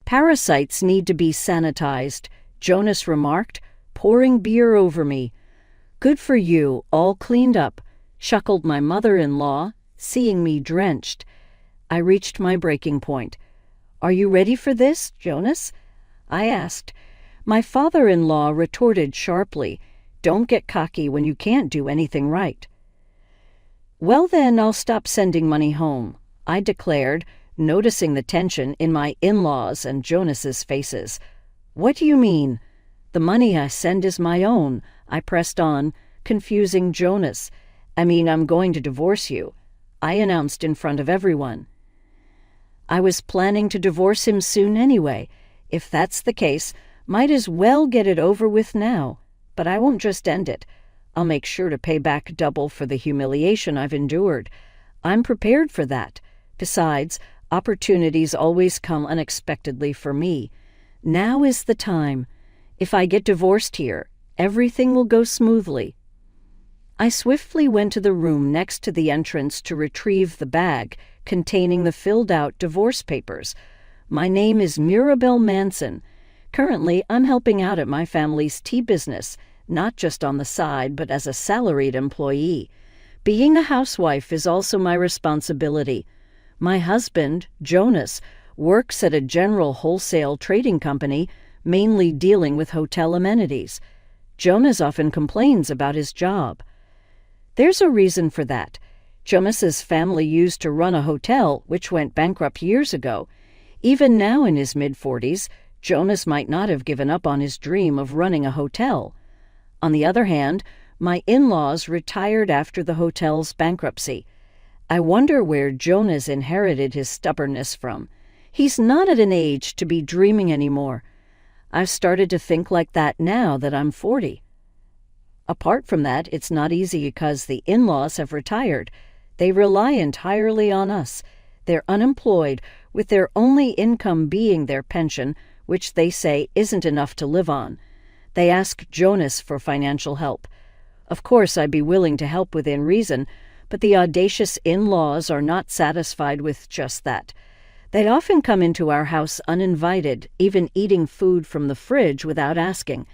"Parasites need to be sanitized," Jonas remarked, pouring beer over me. "Good for you, all cleaned up," chuckled my mother-in-law, seeing me drenched. I reached my breaking point. "Are you ready for this, Jonas?" I asked. My father-in-law retorted sharply, "Don't get cocky when you can't do anything right." "Well then, I'll stop sending money home," I declared, noticing the tension in my in-laws' and Jonas's faces. "What do you mean?" "The money I send is my own," I pressed on, confusing Jonas. "I mean, I'm going to divorce you," I announced in front of everyone. I was planning to divorce him soon anyway. If that's the case, might as well get it over with now. But I won't just end it. I'll make sure to pay back double for the humiliation I've endured. I'm prepared for that. Besides, opportunities always come unexpectedly for me. Now is the time. If I get divorced here, everything will go smoothly. I swiftly went to the room next to the entrance to retrieve the bag containing the filled-out divorce papers. My name is Mirabelle Manson. Currently, I'm helping out at my family's tea business, not just on the side, but as a salaried employee. Being a housewife is also my responsibility. My husband, Jonas, works at a general wholesale trading company, mainly dealing with hotel amenities. Jonas often complains about his job. There's a reason for that. Jonas's family used to run a hotel, which went bankrupt years ago. Even now in his mid-40s, Jonas might not have given up on his dream of running a hotel. On the other hand, my in-laws retired after the hotel's bankruptcy. I wonder where Jonas inherited his stubbornness from. He's not at an age to be dreaming anymore. I've started to think like that now that I'm 40. Apart from that, it's not easy because the in-laws have retired. They rely entirely on us. They're unemployed, with their only income being their pension, which they say isn't enough to live on. They ask Jonas for financial help. Of course, I'd be willing to help within reason, but the audacious in-laws are not satisfied with just that. They'd often come into our house uninvited, even eating food from the fridge without asking.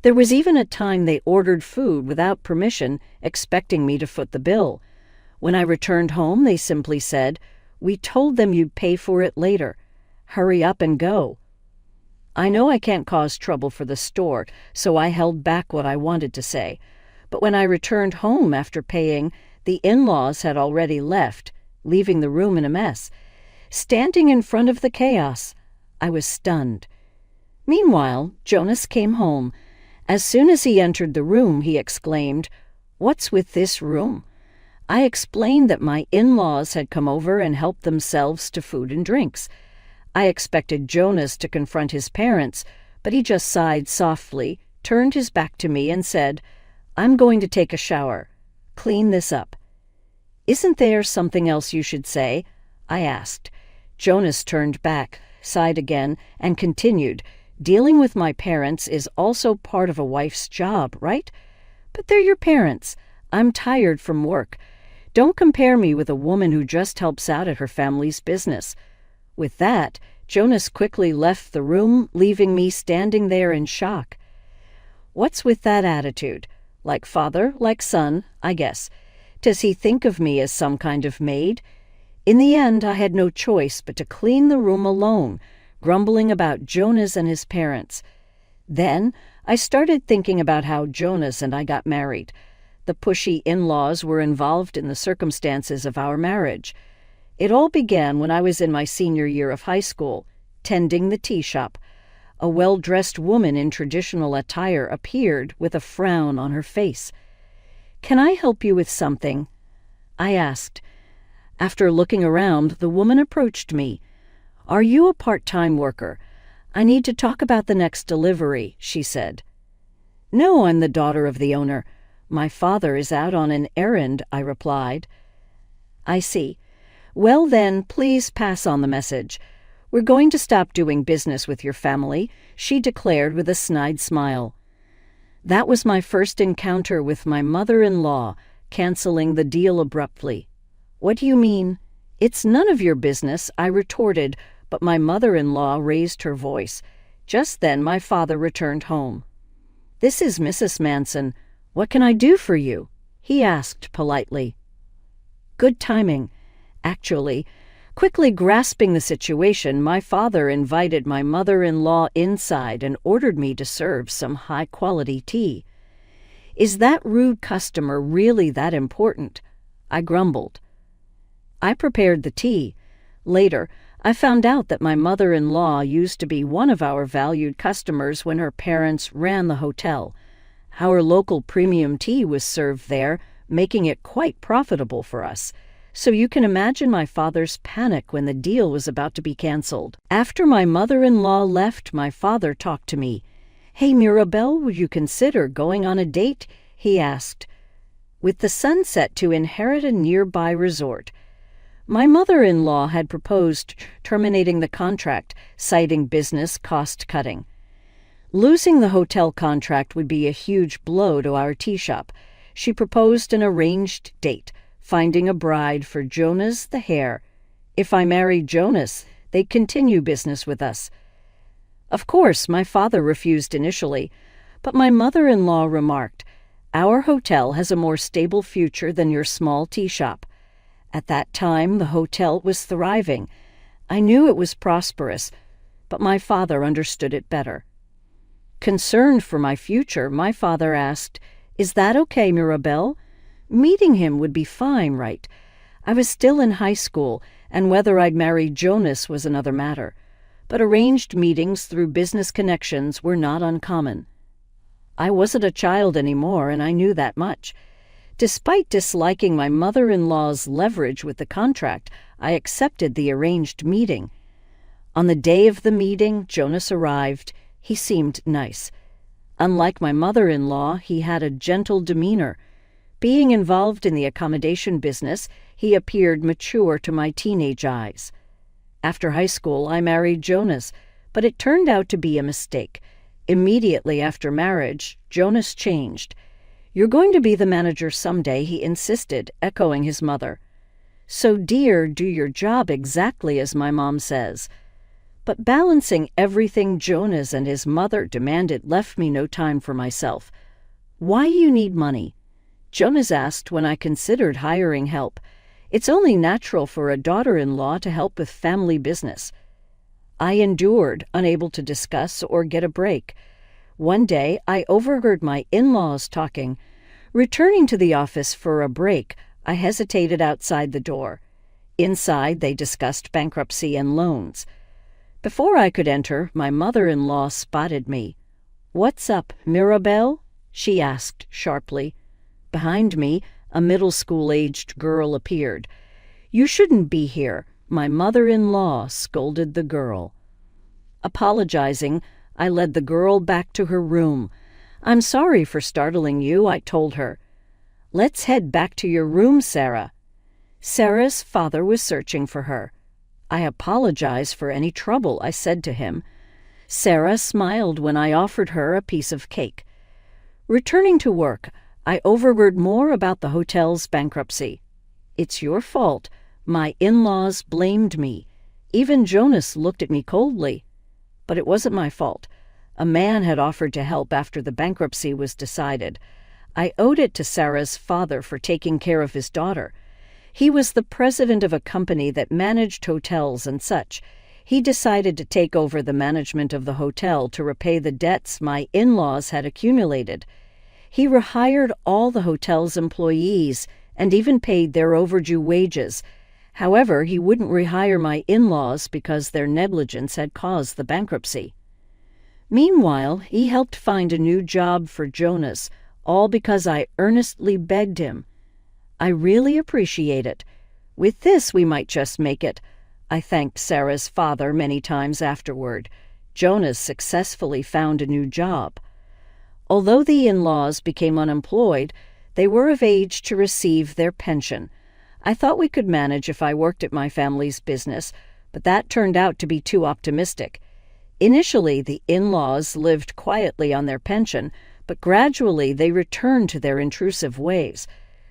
There was even a time they ordered food without permission, expecting me to foot the bill. When I returned home, they simply said, "We told them you'd pay for it later. Hurry up and go." I know I can't cause trouble for the store, so I held back what I wanted to say. But when I returned home after paying, the in-laws had already left, leaving the room in a mess. Standing in front of the chaos, I was stunned. Meanwhile, Jonas came home. As soon as he entered the room, he exclaimed, "What's with this room?" I explained that my in-laws had come over and helped themselves to food and drinks. I expected Jonas to confront his parents, but he just sighed softly, turned his back to me, and said, "I'm going to take a shower. Clean this up." "Isn't there something else you should say?" I asked. Jonas turned back, sighed again, and continued, "Dealing with my parents is also part of a wife's job, right? But they're your parents. I'm tired from work. Don't compare me with a woman who just helps out at her family's business." With that, Jonas quickly left the room, leaving me standing there in shock. What's with that attitude? Like father, like son, I guess. Does he think of me as some kind of maid? In the end, I had no choice but to clean the room alone, grumbling about Jonas and his parents. Then I started thinking about how Jonas and I got married. The pushy in-laws were involved in the circumstances of our marriage. It all began when I was in my senior year of high school, tending the tea shop. A well-dressed woman in traditional attire appeared with a frown on her face. "Can I help you with something?" I asked. After looking around, the woman approached me. "Are you a part-time worker? I need to talk about the next delivery," she said. "No, I'm the daughter of the owner. My father is out on an errand," I replied. "I see. Well then, please pass on the message. We're going to stop doing business with your family," she declared with a snide smile. That was my first encounter with my mother-in-law, canceling the deal abruptly. "What do you mean?" "It's none of your business," I retorted, but my mother-in-law raised her voice. Just then my father returned home. "This is Mrs. Manson. What can I do for you?" he asked politely. Good timing. Actually, quickly grasping the situation, my father invited my mother-in-law inside and ordered me to serve some high-quality tea. "Is that rude customer really that important?" I grumbled. I prepared the tea. Later, I found out that my mother-in-law used to be one of our valued customers when her parents ran the hotel. Our local premium tea was served there, making it quite profitable for us. So you can imagine my father's panic when the deal was about to be canceled. After my mother-in-law left, my father talked to me. "Hey, Mirabelle, would you consider going on a date?" he asked. With the sunset to inherit a nearby resort. My mother-in-law had proposed terminating the contract, citing business cost-cutting. Losing the hotel contract would be a huge blow to our tea shop. She proposed an arranged date, finding a bride for Jonas the hare. If I married Jonas, they'd continue business with us. Of course, my father refused initially, but my mother-in-law remarked, "Our hotel has a more stable future than your small tea shop." At that time, the hotel was thriving. I knew it was prosperous, but my father understood it better. Concerned for my future, my father asked, "Is that okay, Mirabelle? Meeting him would be fine, right?" I was still in high school, and whether I'd marry Jonas was another matter. But arranged meetings through business connections were not uncommon. I wasn't a child anymore, and I knew that much. Despite disliking my mother-in-law's leverage with the contract, I accepted the arranged meeting. On the day of the meeting, Jonas arrived. He seemed nice. Unlike my mother-in-law, he had a gentle demeanor. Being involved in the accommodation business, he appeared mature to my teenage eyes. After high school, I married Jonas, but it turned out to be a mistake. Immediately after marriage, Jonas changed. "You're going to be the manager someday," he insisted, echoing his mother. "So, dear, do your job exactly as my mom says." But balancing everything Jonas and his mother demanded left me no time for myself. "Why you need money?" Jonas asked when I considered hiring help. "It's only natural for a daughter-in-law to help with family business." I endured, unable to discuss or get a break. One day, I overheard my in-laws talking. Returning to the office for a break, I hesitated outside the door. Inside, they discussed bankruptcy and loans. Before I could enter, my mother-in-law spotted me. "What's up, Mirabelle?" she asked sharply. Behind me, a middle school-aged girl appeared. "You shouldn't be here," my mother-in-law scolded the girl. Apologizing, I led the girl back to her room. "I'm sorry for startling you," I told her. "Let's head back to your room, Sarah." Sarah's father was searching for her. "I apologize for any trouble," I said to him. Sarah smiled when I offered her a piece of cake. Returning to work, I overheard more about the hotel's bankruptcy. "It's your fault." My in-laws blamed me. Even Jonas looked at me coldly. But it wasn't my fault. A man had offered to help after the bankruptcy was decided. I owed it to Sarah's father for taking care of his daughter. He was the president of a company that managed hotels and such. He decided to take over the management of the hotel to repay the debts my in-laws had accumulated. He rehired all the hotel's employees and even paid their overdue wages. However, he wouldn't rehire my in-laws because their negligence had caused the bankruptcy. Meanwhile, he helped find a new job for Jonas, all because I earnestly begged him. "I really appreciate it. With this, we might just make it." I thanked Sarah's father many times afterward. Jonas successfully found a new job. Although the in-laws became unemployed, they were of age to receive their pension. I thought we could manage if I worked at my family's business, but that turned out to be too optimistic. Initially, the in-laws lived quietly on their pension, but gradually they returned to their intrusive ways.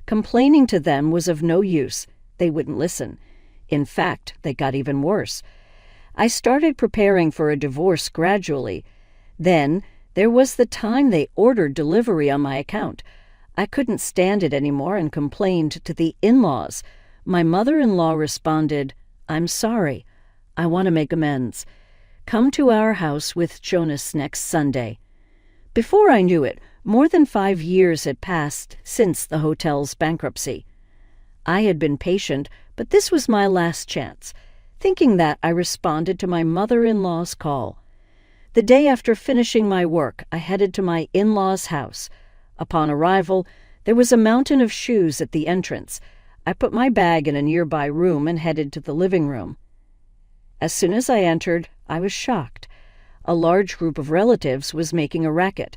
Complaining to them was of no use. They wouldn't listen. In fact, they got even worse. I started preparing for a divorce gradually. Then, there was the time they ordered delivery on my account. I couldn't stand it anymore and complained to the in-laws. My mother-in-law responded, "I'm sorry. I want to make amends. Come to our house with Jonas next Sunday." Before I knew it, more than 5 years had passed since the hotel's bankruptcy. I had been patient, but this was my last chance. Thinking that, I responded to my mother-in-law's call. The day after finishing my work, I headed to my in-laws' house. Upon arrival, there was a mountain of shoes at the entrance. I put my bag in a nearby room and headed to the living room. As soon as I entered, I was shocked. A large group of relatives was making a racket.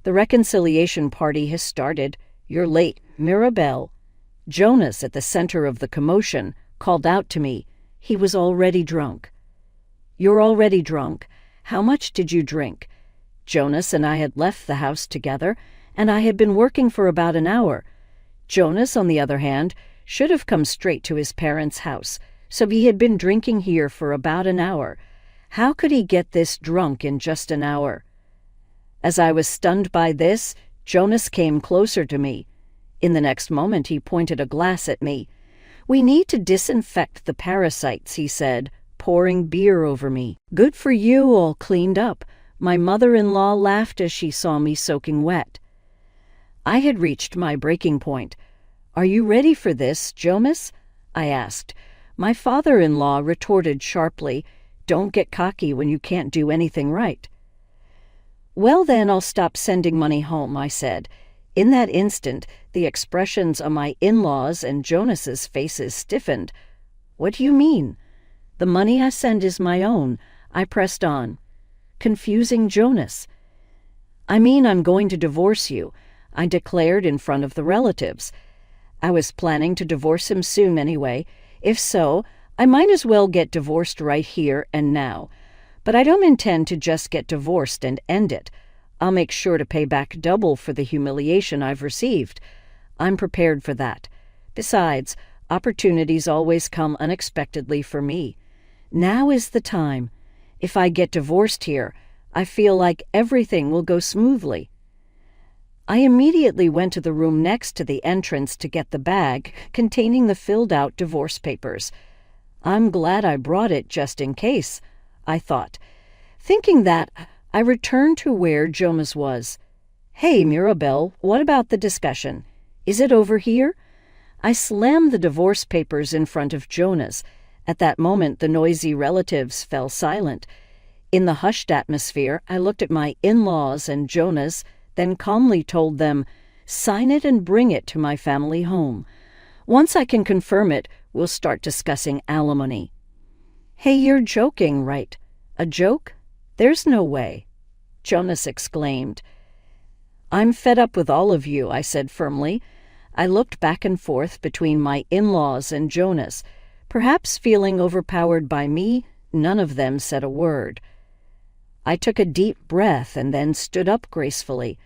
"The reconciliation party has started. You're late, Mirabelle." Jonas, at the center of the commotion, called out to me. He was already drunk. "You're already drunk. How much did you drink?" Jonas and I had left the house together, and I had been working for about an hour. Jonas, on the other hand, should have come straight to his parents' house, so he had been drinking here for about an hour. How could he get this drunk in just an hour? As I was stunned by this, Jonas came closer to me. In the next moment, he pointed a glass at me. "We need to disinfect the parasites," he said, pouring beer over me. "Good for you, all cleaned up." My mother-in-law laughed as she saw me soaking wet. I had reached my breaking point. "Are you ready for this, Jonas?" I asked. My father-in-law retorted sharply, "Don't get cocky when you can't do anything right." "Well, then I'll stop sending money home," I said. In that instant, the expressions on my in-laws' and Jonas's faces stiffened. "What do you mean?" "The money I send is my own," I pressed on, confusing Jonas. "I mean I'm going to divorce you," I declared in front of the relatives. I was planning to divorce him soon anyway. If so, I might as well get divorced right here and now. But I don't intend to just get divorced and end it. I'll make sure to pay back double for the humiliation I've received. I'm prepared for that. Besides, opportunities always come unexpectedly for me. Now is the time. If I get divorced here, I feel like everything will go smoothly. I immediately went to the room next to the entrance to get the bag containing the filled-out divorce papers. I'm glad I brought it just in case, I thought. Thinking that, I returned to where Jonas was. "Hey, Mirabelle, what about the discussion? Is it over here?" I slammed the divorce papers in front of Jonas. At that moment, the noisy relatives fell silent. In the hushed atmosphere, I looked at my in-laws and Jonas, then calmly told them, "Sign it and bring it to my family home. Once I can confirm it, we'll start discussing alimony." "Hey, you're joking, right? A joke? There's no way," Jonas exclaimed. "I'm fed up with all of you," I said firmly. I looked back and forth between my in-laws and Jonas. Perhaps feeling overpowered by me, none of them said a word. I took a deep breath and then stood up gracefully.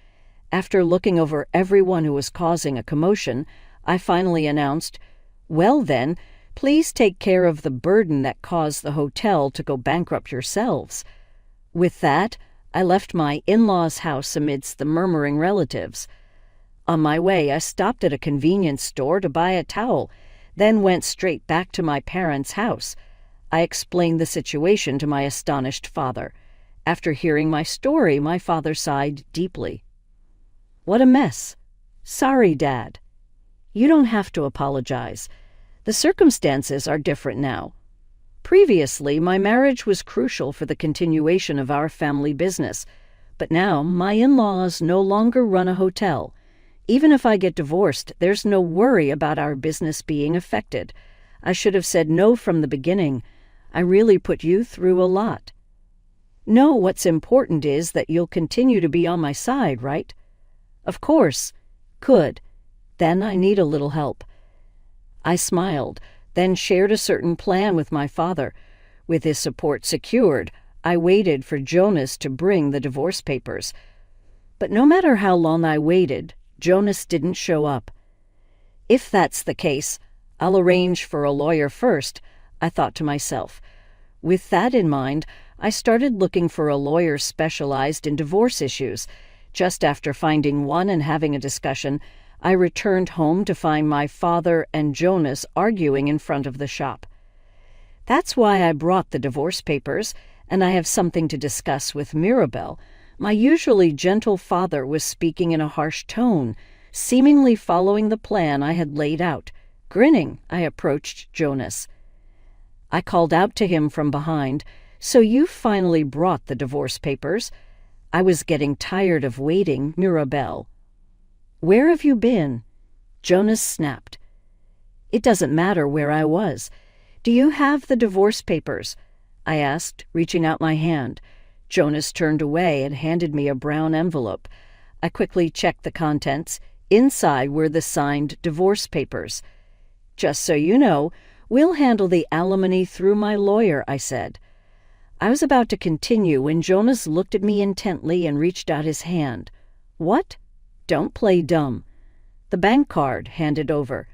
After looking over everyone who was causing a commotion, I finally announced, "Well then, please take care of the burden that caused the hotel to go bankrupt yourselves." With that, I left my in-laws' house amidst the murmuring relatives. On my way, I stopped at a convenience store to buy a towel, then went straight back to my parents' house. I explained the situation to my astonished father. After hearing my story, my father sighed deeply. "What a mess. Sorry, Dad." "You don't have to apologize. The circumstances are different now. Previously, my marriage was crucial for the continuation of our family business, but now my in-laws no longer run a hotel. Even if I get divorced, there's no worry about our business being affected. I should have said no from the beginning. I really put you through a lot. No, what's important is that you'll continue to be on my side, right?" "Of course." "Good. Then I need a little help." I smiled, then shared a certain plan with my father. With his support secured, I waited for Jonas to bring the divorce papers. But no matter how long I waited, Jonas didn't show up. If that's the case, I'll arrange for a lawyer first, I thought to myself. With that in mind, I started looking for a lawyer specialized in divorce issues. Just after finding one and having a discussion, I returned home to find my father and Jonas arguing in front of the shop. That's why I brought the divorce papers, and I have something to discuss with Mirabel. My usually gentle father was speaking in a harsh tone, seemingly following the plan I had laid out. Grinning, I approached Jonas. I called out to him from behind, "So you finally brought the divorce papers?" I was getting tired of waiting, Mirabel. "Where have you been?" Jonas snapped. "It doesn't matter where I was. Do you have the divorce papers?" I asked, reaching out my hand. Jonas turned away and handed me a brown envelope. I quickly checked the contents. Inside were the signed divorce papers. "Just so you know, we'll handle the alimony through my lawyer," I said. I was about to continue when Jonas looked at me intently and reached out his hand. "What?" "Don't play dumb." "The bank card," handed over.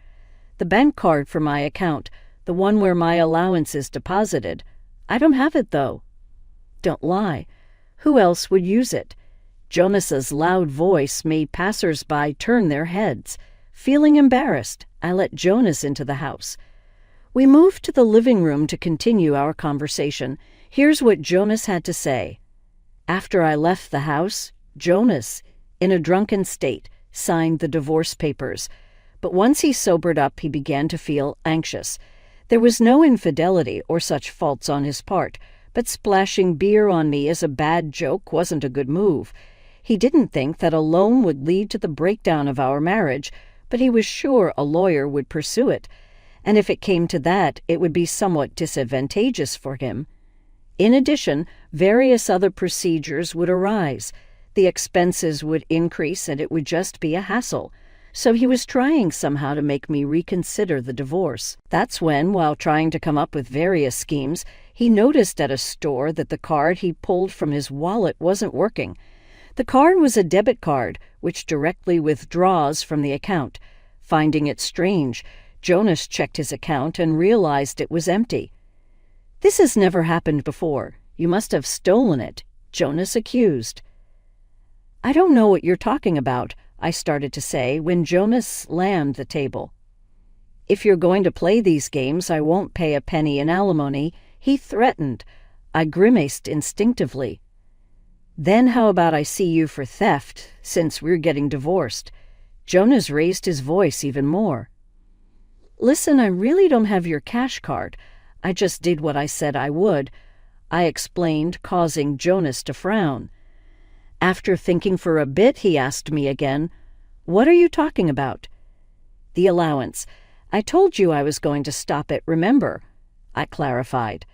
"The bank card for my account, the one where my allowance is deposited. I don't have it, though." "Don't lie. Who else would use it?" Jonas's loud voice made passers-by turn their heads. Feeling embarrassed, I let Jonas into the house. We moved to the living room to continue our conversation. Here's what Jonas had to say. After I left the house, Jonas, in a drunken state, signed the divorce papers. But once he sobered up, he began to feel anxious. There was no infidelity or such faults on his part, but splashing beer on me as a bad joke wasn't a good move. He didn't think that a loan would lead to the breakdown of our marriage, but he was sure a lawyer would pursue it, and if it came to that, it would be somewhat disadvantageous for him. In addition, various other procedures would arise. The expenses would increase and it would just be a hassle. So he was trying somehow to make me reconsider the divorce. That's when, while trying to come up with various schemes, he noticed at a store that the card he pulled from his wallet wasn't working. The card was a debit card, which directly withdraws from the account. Finding it strange, Jonas checked his account and realized it was empty. "This has never happened before. You must have stolen it," Jonas accused. "I don't know what you're talking about," I started to say when Jonas slammed the table. "If you're going to play these games, I won't pay a penny in alimony," he threatened. I grimaced instinctively. "Then how about I see you for theft, since we're getting divorced?" Jonas raised his voice even more. "Listen, I really don't have your cash card. I just did what I said I would," I explained, causing Jonas to frown. After thinking for a bit, he asked me again, "What are you talking about?" "The allowance. I told you I was going to stop it, remember?" I clarified.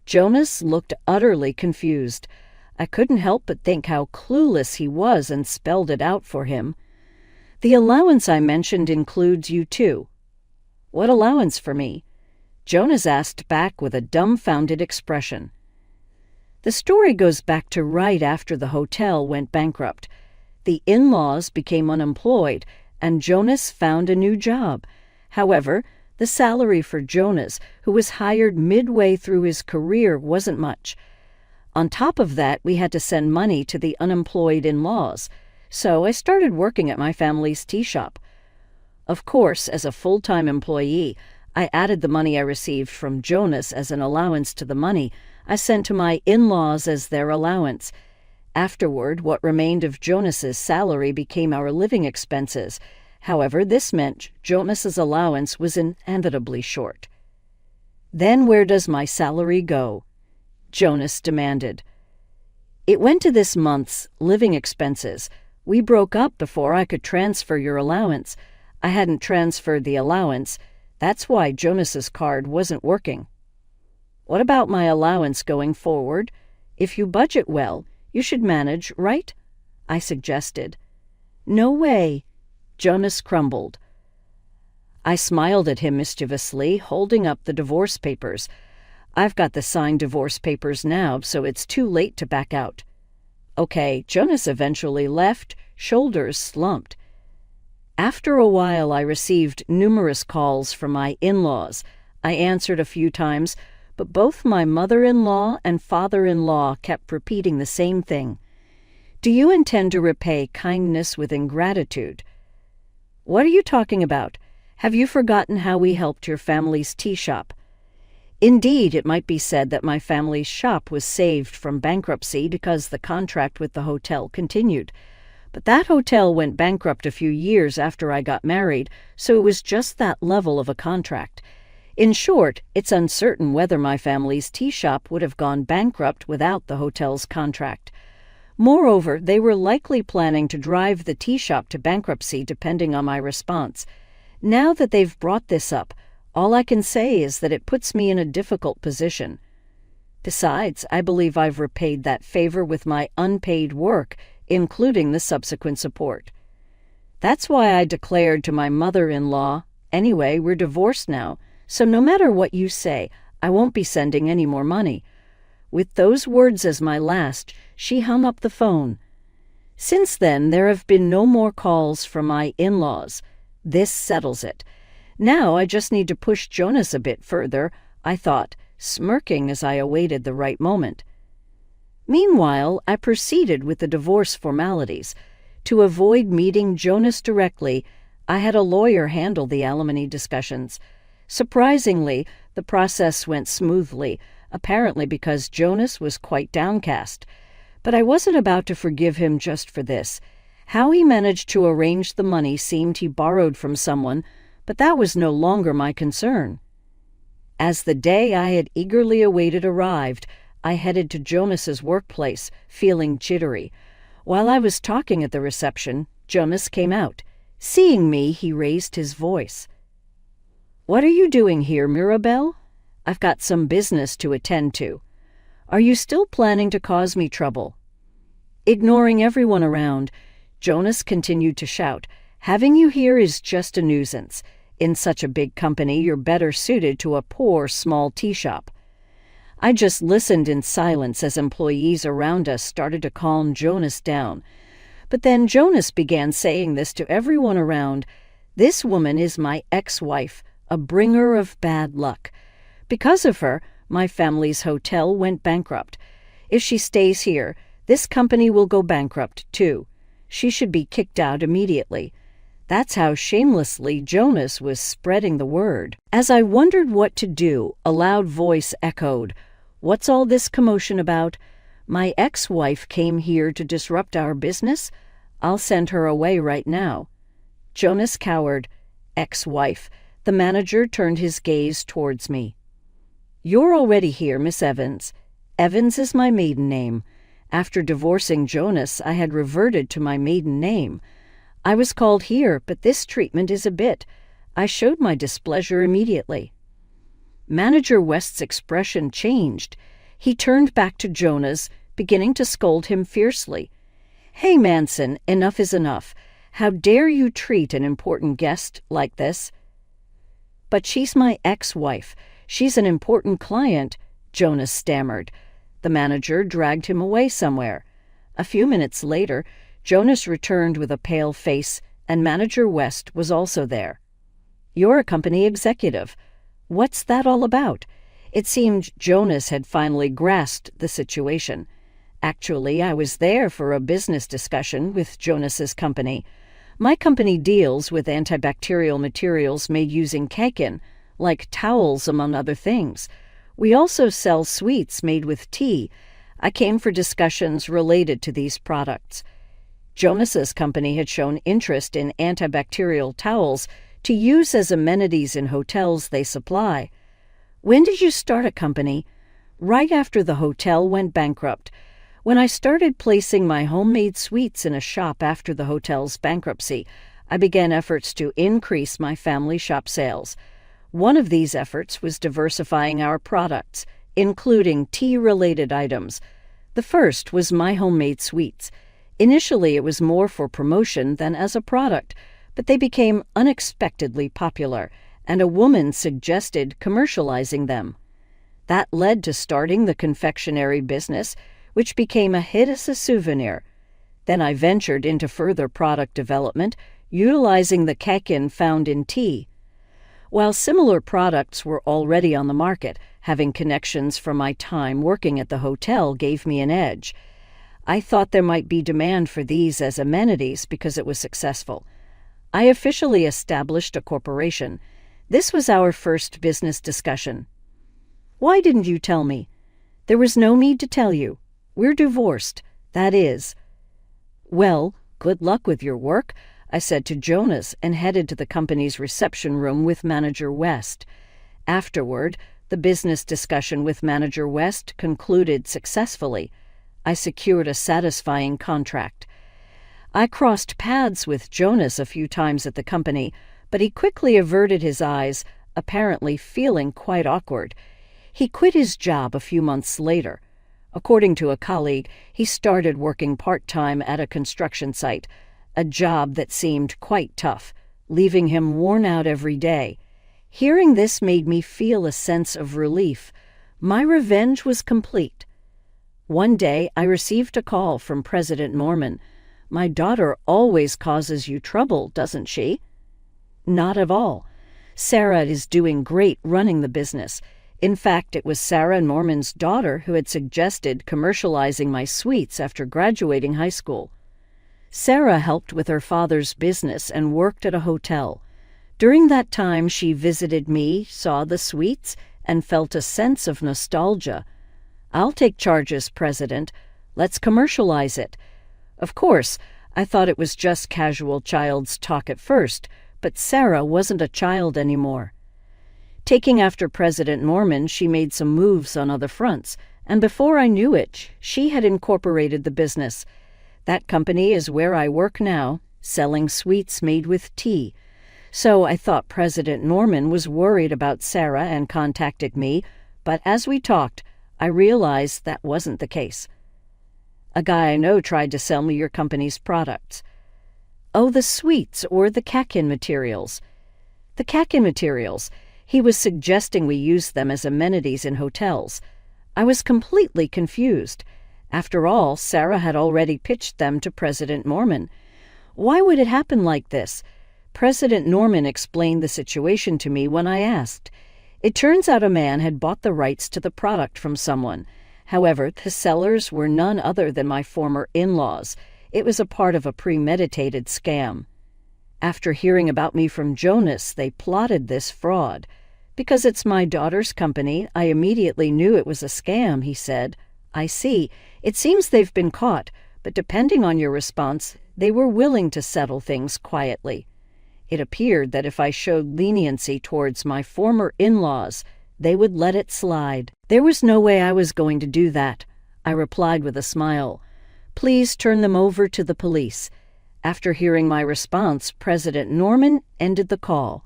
Jonas looked utterly confused. I couldn't help but think how clueless he was and spelled it out for him. "The allowance I mentioned includes you too." "What allowance for me?" Jonas asked back with a dumbfounded expression. The story goes back to right after the hotel went bankrupt. The in-laws became unemployed, and Jonas found a new job. However, the salary for Jonas, who was hired midway through his career, wasn't much. On top of that, we had to send money to the unemployed in-laws, so I started working at my family's tea shop. Of course, as a full-time employee, I added the money I received from Jonas as an allowance to the money I sent to my in-laws as their allowance. Afterward, what remained of Jonas's salary became our living expenses. However, this meant Jonas's allowance was inevitably short. "Then where does my salary go?" Jonas demanded. "It went to this month's living expenses. We broke up before I could transfer your allowance. I hadn't transferred the allowance. That's why Jonas's card wasn't working." "What about my allowance going forward? If you budget well, you should manage, right?" I suggested. "No way," Jonas crumbled. I smiled at him mischievously, holding up the divorce papers. "I've got the signed divorce papers now, so it's too late to back out." Okay, Jonas eventually left, shoulders slumped. After a while, I received numerous calls from my in-laws. I answered a few times, but both my mother-in-law and father-in-law kept repeating the same thing. Do you intend to repay kindness with ingratitude? What are you talking about? Have you forgotten how we helped your family's tea shop? Indeed, it might be said that my family's shop was saved from bankruptcy because the contract with the hotel continued. But that hotel went bankrupt a few years after I got married, so it was just that level of a contract. In short, it's uncertain whether my family's tea shop would have gone bankrupt without the hotel's contract. Moreover, they were likely planning to drive the tea shop to bankruptcy depending on my response. Now that they've brought this up, all I can say is that it puts me in a difficult position. Besides, I believe I've repaid that favor with my unpaid work, including the subsequent support. That's why I declared to my mother-in-law, anyway, we're divorced now, so no matter what you say, I won't be sending any more money. With those words as my last, she hung up the phone. Since then, there have been no more calls from my in-laws. This settles it. Now I just need to push Jonas a bit further, I thought, smirking as I awaited the right moment. Meanwhile, I proceeded with the divorce formalities. To avoid meeting Jonas directly, I had a lawyer handle the alimony discussions. Surprisingly, the process went smoothly, apparently because Jonas was quite downcast. But I wasn't about to forgive him just for this. How he managed to arrange the money seemed he borrowed from someone, but that was no longer my concern. As the day I had eagerly awaited arrived, I headed to Jonas's workplace, feeling jittery. While I was talking at the reception, Jonas came out. Seeing me, he raised his voice. "What are you doing here, Mirabelle? I've got some business to attend to. Are you still planning to cause me trouble?" Ignoring everyone around, Jonas continued to shout, "Having you here is just a nuisance. In such a big company, you're better suited to a poor, small tea shop." I just listened in silence as employees around us started to calm Jonas down. But then Jonas began saying this to everyone around. "This woman is my ex-wife, a bringer of bad luck. Because of her, my family's hotel went bankrupt. If she stays here, this company will go bankrupt too. She should be kicked out immediately." That's how shamelessly Jonas was spreading the word. As I wondered what to do, a loud voice echoed, "What's all this commotion about? My ex-wife came here to disrupt our business? I'll send her away right now." Jonas cowered. "Ex-wife." The manager turned his gaze towards me. "You're already here, Miss Evans." Evans is my maiden name. After divorcing Jonas, I had reverted to my maiden name. I was called here, but this treatment is a bit. I showed my displeasure immediately. Manager West's expression changed. He turned back to Jonas, beginning to scold him fiercely. "Hey, Manson, enough is enough. How dare you treat an important guest like this?" "But she's my ex-wife. She's an important client," Jonas stammered. The manager dragged him away somewhere. A few minutes later, Jonas returned with a pale face, and Manager West was also there. "You're a company executive. What's that all about?" It seemed Jonas had finally grasped the situation. Actually, I was there for a business discussion with Jonas's company. My company deals with antibacterial materials made using kakin, like towels among other things. We also sell sweets made with tea. I came for discussions related to these products. Jonas's company had shown interest in antibacterial towels to use as amenities in hotels they supply. "When did you start a company?" "Right after the hotel went bankrupt. When I started placing my homemade sweets in a shop after the hotel's bankruptcy, I began efforts to increase my family shop sales. One of these efforts was diversifying our products, including tea-related items. The first was my homemade sweets. Initially, it was more for promotion than as a product, but they became unexpectedly popular, and a woman suggested commercializing them. That led to starting the confectionery business, which became a hit as a souvenir. Then I ventured into further product development, utilizing the kakin found in tea. While similar products were already on the market, Having connections from my time working at the hotel gave me an edge. I thought there might be demand for these as amenities because it was successful. I officially established a corporation. This was our first business discussion. "Why didn't you tell me?" "There was no need to tell you. We're divorced, that is." "Well, good luck with your work," I said to Jonas and headed to the company's reception room with Manager West. Afterward, the business discussion with Manager West concluded successfully. I secured a satisfying contract. I crossed paths with Jonas a few times at the company, but he quickly averted his eyes, apparently feeling quite awkward. He quit his job a few months later. According to a colleague, he started working part-time at a construction site, a job that seemed quite tough, leaving him worn out every day. Hearing this made me feel a sense of relief. My revenge was complete. One day, I received a call from President Norman. "My daughter always causes you trouble, doesn't she?" "Not at all. Sarah is doing great running the business. In fact, it was Sarah Norman's daughter who had suggested commercializing my sweets after graduating high school. Sarah helped with her father's business and worked at a hotel. During that time, she visited me, saw the sweets, and felt a sense of nostalgia. I'll take charge as president. Let's commercialize it." Of course, I thought it was just casual child's talk at first, but Sarah wasn't a child anymore. Taking after President Norman, she made some moves on other fronts, and before I knew it, she had incorporated the business. That company is where I work now, selling sweets made with tea. So I thought President Norman was worried about Sarah and contacted me, but as we talked, I realized that wasn't the case. "A guy I know tried to sell me your company's products." "Oh, the sweets or the kakin materials?" "The kakin materials. He was suggesting we use them as amenities in hotels." I was completely confused. After all, Sarah had already pitched them to President Norman. Why would it happen like this? President Norman explained the situation to me when I asked. It turns out a man had bought the rights to the product from someone. However, the sellers were none other than my former in-laws. It was a part of a premeditated scam. After hearing about me from Jonas, they plotted this fraud. "Because it's my daughter's company, I immediately knew it was a scam," he said. "I see. It seems they've been caught, but depending on your response, they were willing to settle things quietly. It appeared that if I showed leniency towards my former in-laws, they would let it slide. There was no way I was going to do that," I replied with a smile. "Please turn them over to the police." After hearing my response, President Norman ended the call.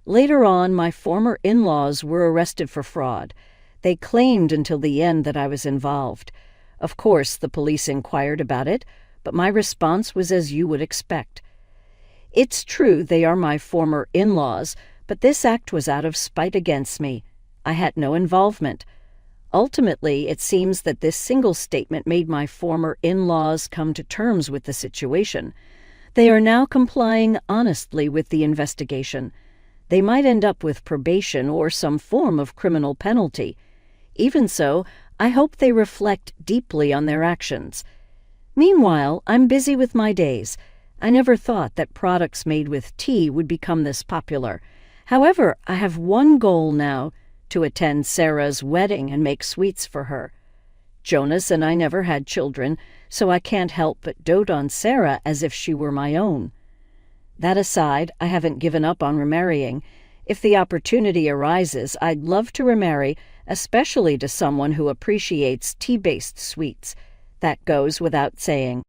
Later on, my former in-laws were arrested for fraud. They claimed until the end that I was involved. Of course, the police inquired about it, but my response was as you would expect. It's true they are my former in-laws, but this act was out of spite against me. I had no involvement. Ultimately, it seems that this single statement made my former in-laws come to terms with the situation. They are now complying honestly with the investigation. They might end up with probation or some form of criminal penalty. Even so, I hope they reflect deeply on their actions. Meanwhile, I'm busy with my days. I never thought that products made with tea would become this popular. However, I have one goal now, to attend Sarah's wedding and make sweets for her. Jonas and I never had children, so I can't help but dote on Sarah as if she were my own. That aside, I haven't given up on remarrying. If the opportunity arises, I'd love to remarry, especially to someone who appreciates tea-based sweets. That goes without saying.